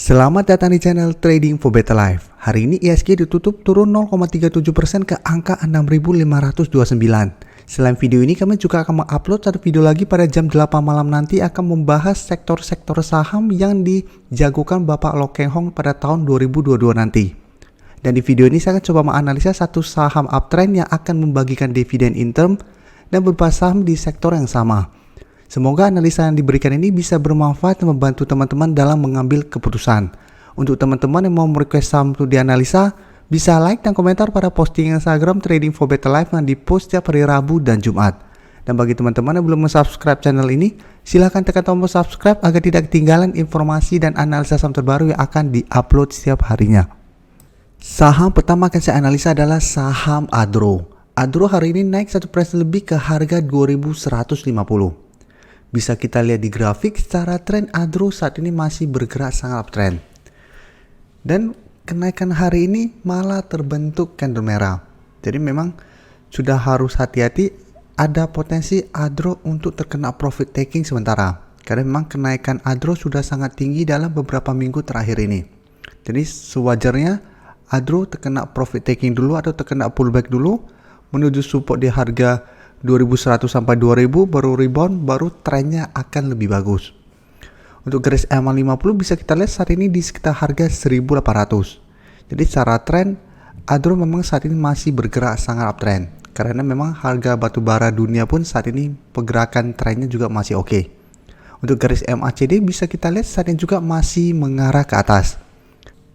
Selamat datang di channel Trading for Better Life. Hari ini ISG ditutup turun 0,37% ke angka 6.529. Selain video ini, kami juga akan mengupload satu video lagi pada jam 8 malam nanti akan membahas sektor-sektor saham yang dijagokan Bapak Loh Keng Hong pada tahun 2022 nanti. Dan di video ini saya akan coba menganalisa satu saham uptrend yang akan membagikan dividen interim dan beberapa saham di sektor yang sama. Semoga analisa yang diberikan ini bisa bermanfaat dan membantu teman-teman dalam mengambil keputusan. Untuk teman-teman yang mau merequest saham untuk dianalisa, bisa like dan komentar pada posting Instagram Trading for Better Life yang dipost setiap hari Rabu dan Jumat. Dan bagi teman-teman yang belum subscribe channel ini, silahkan tekan tombol subscribe agar tidak ketinggalan informasi dan analisa saham terbaru yang akan diupload setiap harinya. Saham pertama akan saya analisa adalah saham Adro. Adro hari ini naik 1% lebih ke harga 2.150. Bisa kita lihat di grafik, secara tren Adro saat ini masih bergerak sangat uptrend. Dan kenaikan hari ini malah terbentuk candle merah. Jadi memang sudah harus hati-hati, ada potensi Adro untuk terkena profit taking sementara. Karena memang kenaikan Adro sudah sangat tinggi dalam beberapa minggu terakhir ini. Jadi sewajarnya Adro terkena profit taking dulu atau terkena pullback dulu menuju support di harga 2100 sampai 2000 baru rebound, baru trennya akan lebih bagus. Untuk garis EMA50 bisa kita lihat saat ini di sekitar harga 1800. Jadi secara tren Adro memang saat ini masih bergerak sangat uptrend karena memang harga batubara dunia pun saat ini pergerakan trennya juga masih oke. Untuk garis MACD bisa kita lihat saat ini juga masih mengarah ke atas.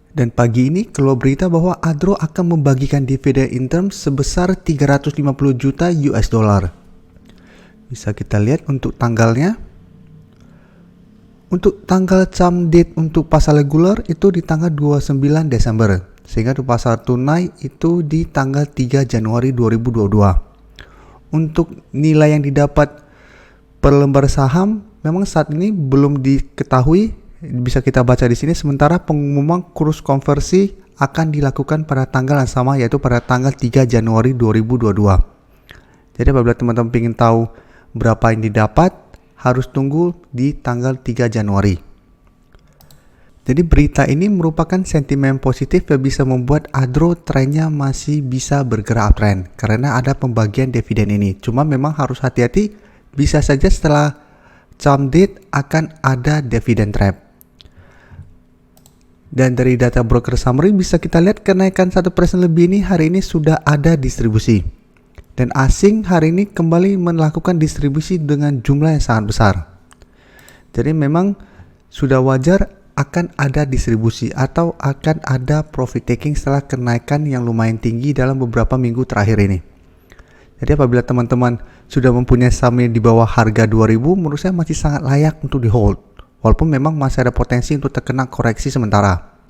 Dan pagi ini keluar berita bahwa Adro akan membagikan dividen interim sebesar 350 juta US dollar. Bisa kita lihat untuk tanggalnya. Untuk tanggal jam date untuk pasar reguler itu di tanggal 29 Desember. Sehingga untuk pasar tunai itu di tanggal 3 Januari 2022. Untuk nilai yang didapat per lembar saham memang saat ini belum diketahui. Bisa kita baca di sini, sementara pengumuman kurs konversi akan dilakukan pada tanggal yang sama, yaitu pada tanggal 3 Januari 2022. Jadi apabila teman-teman ingin tahu berapa yang didapat, harus tunggu di tanggal 3 Januari. Jadi berita ini merupakan sentimen positif yang bisa membuat Adro trennya masih bisa bergerak uptrend karena ada pembagian dividen ini. Cuma memang harus hati-hati, bisa saja setelah jam date akan ada dividen trap. Dan dari data broker summary bisa kita lihat kenaikan 1% lebih ini hari ini sudah ada distribusi. Dan asing hari ini kembali melakukan distribusi dengan jumlah yang sangat besar. Jadi memang sudah wajar akan ada distribusi atau akan ada profit taking setelah kenaikan yang lumayan tinggi dalam beberapa minggu terakhir ini. Jadi apabila teman-teman sudah mempunyai saham di bawah harga 2000, menurut saya masih sangat layak untuk di hold. Walaupun memang masih ada potensi untuk terkena koreksi sementara.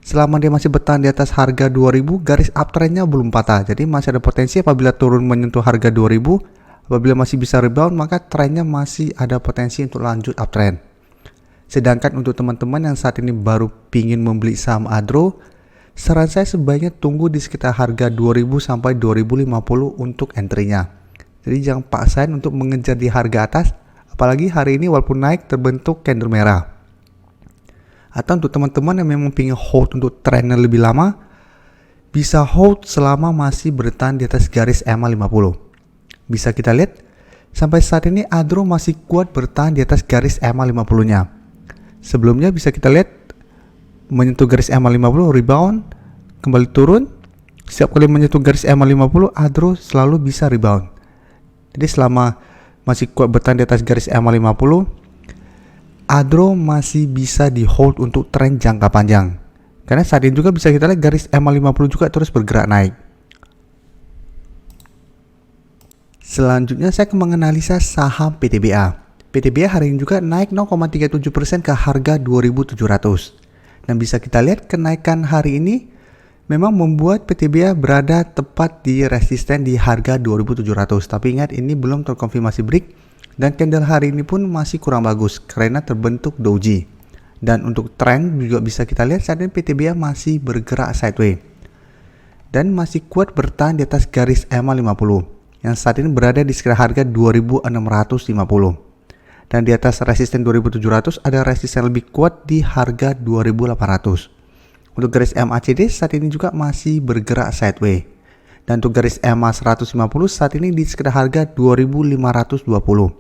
Selama dia masih bertahan di atas harga 2000, garis uptrendnya belum patah. Jadi masih ada potensi apabila turun menyentuh harga 2000, apabila masih bisa rebound, maka trennya masih ada potensi untuk lanjut uptrend. Sedangkan untuk teman-teman yang saat ini baru pingin membeli saham Adro, saran saya sebaiknya tunggu di sekitar harga 2000 sampai 2050 untuk entry-nya. Jadi jangan paksain untuk mengejar di harga atas, apalagi hari ini walaupun naik terbentuk candle merah. Atau untuk teman-teman yang memang ingin hold untuk trennya lebih lama, bisa hold selama masih bertahan di atas garis EMA50. Bisa kita lihat, sampai saat ini Adro masih kuat bertahan di atas garis EMA50-nya. Sebelumnya bisa kita lihat, menyentuh garis EMA50, rebound, kembali turun. Setiap kali menyentuh garis EMA50, Adro selalu bisa rebound. Jadi selama masih kuat bertahan di atas garis EMA50, Adro masih bisa di hold untuk tren jangka panjang. Karena saat ini juga bisa kita lihat garis EMA50 juga terus bergerak naik. Selanjutnya saya akan menganalisa saham PTBA. PTBA hari ini juga naik 0,37% ke harga 2.700. Dan bisa kita lihat kenaikan hari ini memang membuat PTBA berada tepat di resisten di harga 2.700. Tapi ingat, ini belum terkonfirmasi break. Dan candle hari ini pun masih kurang bagus karena terbentuk doji. Dan untuk tren juga bisa kita lihat saat ini PTBA masih bergerak sideways. Dan masih kuat bertahan di atas garis EMA50 yang saat ini berada di sekitar harga 2650. Dan di atas resisten 2700 ada resisten lebih kuat di harga 2800. Untuk garis MACD saat ini juga masih bergerak sideways. Dan untuk garis EMA 150 saat ini di sekitar harga 2520.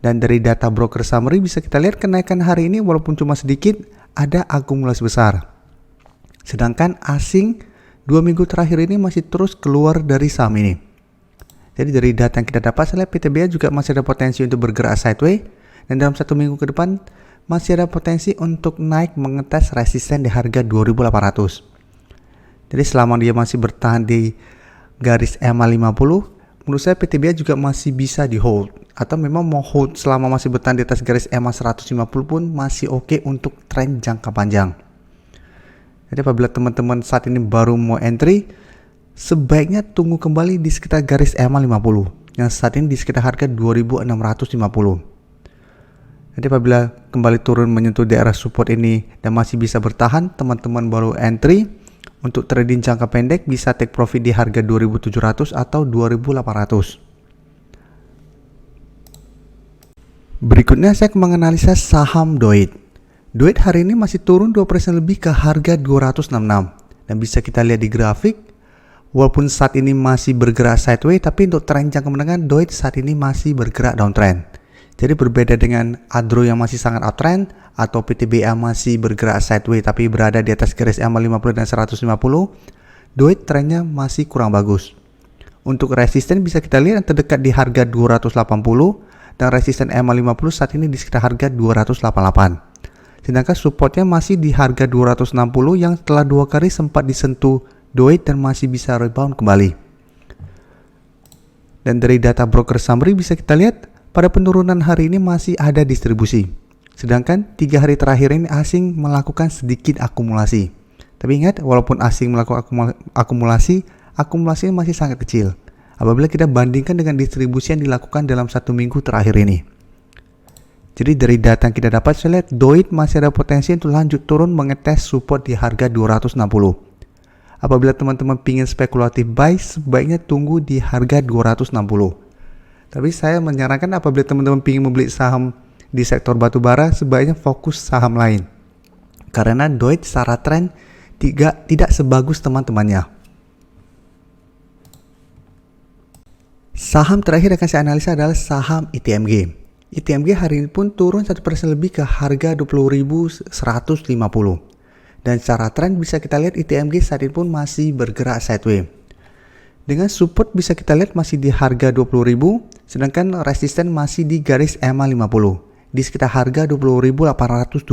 Dan dari data broker summary bisa kita lihat kenaikan hari ini walaupun cuma sedikit ada akumulasi besar. Sedangkan asing 2 minggu terakhir ini masih terus keluar dari saham ini. Jadi dari data yang kita dapat, saya lihat PTBA juga masih ada potensi untuk bergerak sideways. Dan dalam 1 minggu ke depan masih ada potensi untuk naik mengetes resisten di harga 2800. Jadi selama dia masih bertahan di garis EMA 50, menurut saya PTBA juga masih bisa di hold. Atau memang mau hold selama masih bertahan di atas garis EMA 150 pun masih oke untuk tren jangka panjang. Jadi apabila teman-teman saat ini baru mau entry, sebaiknya tunggu kembali di sekitar garis EMA 50 yang saat ini di sekitar harga 2650. Jadi apabila kembali turun menyentuh daerah support ini dan masih bisa bertahan, teman-teman baru entry. Untuk trading jangka pendek bisa take profit di harga 2700 atau 2800. Berikutnya saya menganalisa saham Doit. Doit hari ini masih turun 2% lebih ke harga 266. Dan bisa kita lihat di grafik, walaupun saat ini masih bergerak sideways, tapi untuk tren jangka menengah Doit saat ini masih bergerak downtrend. Jadi berbeda dengan Adro yang masih sangat uptrend atau PTBA masih bergerak sideways tapi berada di atas garis EMA 50 dan 150, Doit trennya masih kurang bagus. Untuk resisten bisa kita lihat yang terdekat di harga 280 dan resisten EMA 50 saat ini di sekitar harga 288. Sedangkan supportnya masih di harga 260 yang telah 2 kali sempat disentuh Doit dan masih bisa rebound kembali. Dan dari data broker summary bisa kita lihat pada penurunan hari ini masih ada distribusi. Sedangkan 3 hari terakhir ini asing melakukan sedikit akumulasi. Tapi ingat, walaupun asing melakukan akumulasi masih sangat kecil. Apabila kita bandingkan dengan distribusi yang dilakukan dalam 1 minggu terakhir ini. Jadi dari data yang kita dapat, saya lihat Doit masih ada potensi untuk lanjut turun mengetes support di harga 260. Apabila teman-teman ingin spekulatif buy, sebaiknya tunggu di harga 260. Tapi saya menyarankan apabila teman-teman ingin membeli saham di sektor batubara, sebaiknya fokus saham lain. Karena Doit secara tren tidak sebagus teman-temannya. Saham terakhir akan saya analisa adalah saham ITMG. ITMG hari ini pun turun 1% lebih ke harga 20.150. Dan secara tren bisa kita lihat ITMG saat ini pun masih bergerak sideways. Dengan support bisa kita lihat masih di harga 20.000, sedangkan resisten masih di garis EMA 50 di sekitar harga 20.825.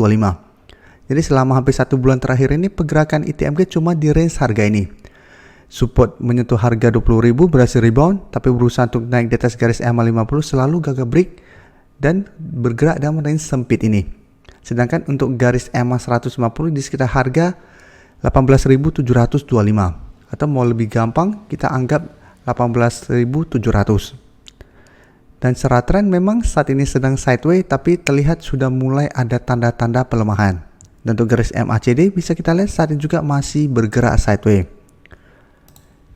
Jadi selama hampir 1 bulan terakhir ini pergerakan ITMG cuma di range harga ini. Support menyentuh harga 20.000 berhasil rebound, tapi berusaha untuk naik di atas garis EMA 50 selalu gagal break dan bergerak dalam range sempit ini. Sedangkan untuk garis EMA 150 di sekitar harga 18.725. Atau mau lebih gampang kita anggap 18.700. Dan secara tren memang saat ini sedang sideways tapi terlihat sudah mulai ada tanda-tanda pelemahan. Dan untuk garis MACD bisa kita lihat saat ini juga masih bergerak sideways.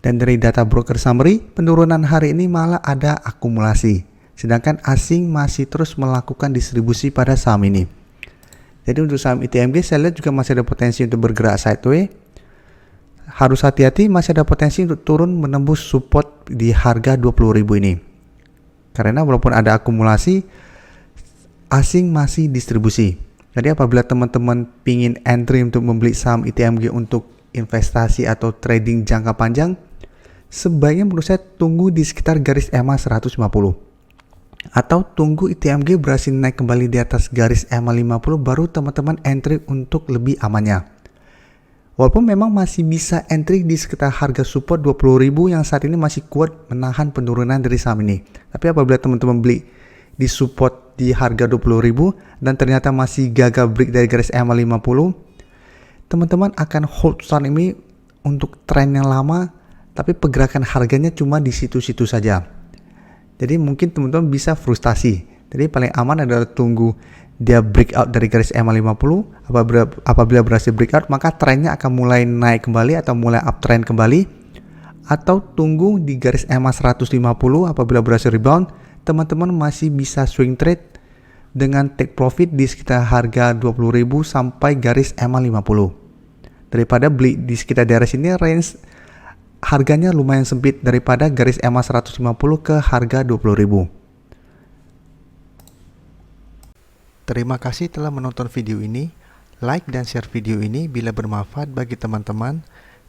Dan dari data broker summary, penurunan hari ini malah ada akumulasi. Sedangkan asing masih terus melakukan distribusi pada saham ini. Jadi untuk saham ITMG saya lihat juga masih ada potensi untuk bergerak sideways. Harus hati-hati, masih ada potensi untuk turun menembus support di harga 20.000 ini. Karena walaupun ada akumulasi, asing masih distribusi. Jadi apabila teman-teman pingin entry untuk membeli saham ITMG untuk investasi atau trading jangka panjang, sebaiknya menurut saya tunggu di sekitar garis EMA 150. Atau tunggu ITMG berhasil naik kembali di atas garis EMA 50 baru teman-teman entry untuk lebih amannya. Walaupun memang masih bisa entry di sekitar harga support 20.000 yang saat ini masih kuat menahan penurunan dari saham ini. Tapi apabila teman-teman beli di support di harga 20.000 dan ternyata masih gagal break dari garis EMA 50, teman-teman akan hold saham ini untuk tren yang lama, tapi pergerakan harganya cuma di situ-situ saja. Jadi mungkin teman-teman bisa frustasi. Jadi paling aman adalah tunggu dia breakout dari garis EMA 50. Apabila berhasil breakout, maka trennya akan mulai naik kembali atau mulai uptrend kembali. Atau tunggu di garis EMA 150 apabila berhasil rebound teman-teman masih bisa swing trade dengan take profit di sekitar harga 20.000 sampai garis EMA 50. Daripada beli di sekitar daerah sini, range harganya lumayan sempit daripada garis EMA 150 ke harga 20.000. Terima kasih telah menonton video ini. Like dan share video ini bila bermanfaat bagi teman-teman,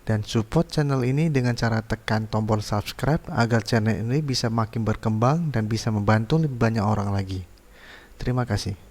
dan support channel ini dengan cara tekan tombol subscribe agar channel ini bisa makin berkembang dan bisa membantu lebih banyak orang lagi. Terima kasih.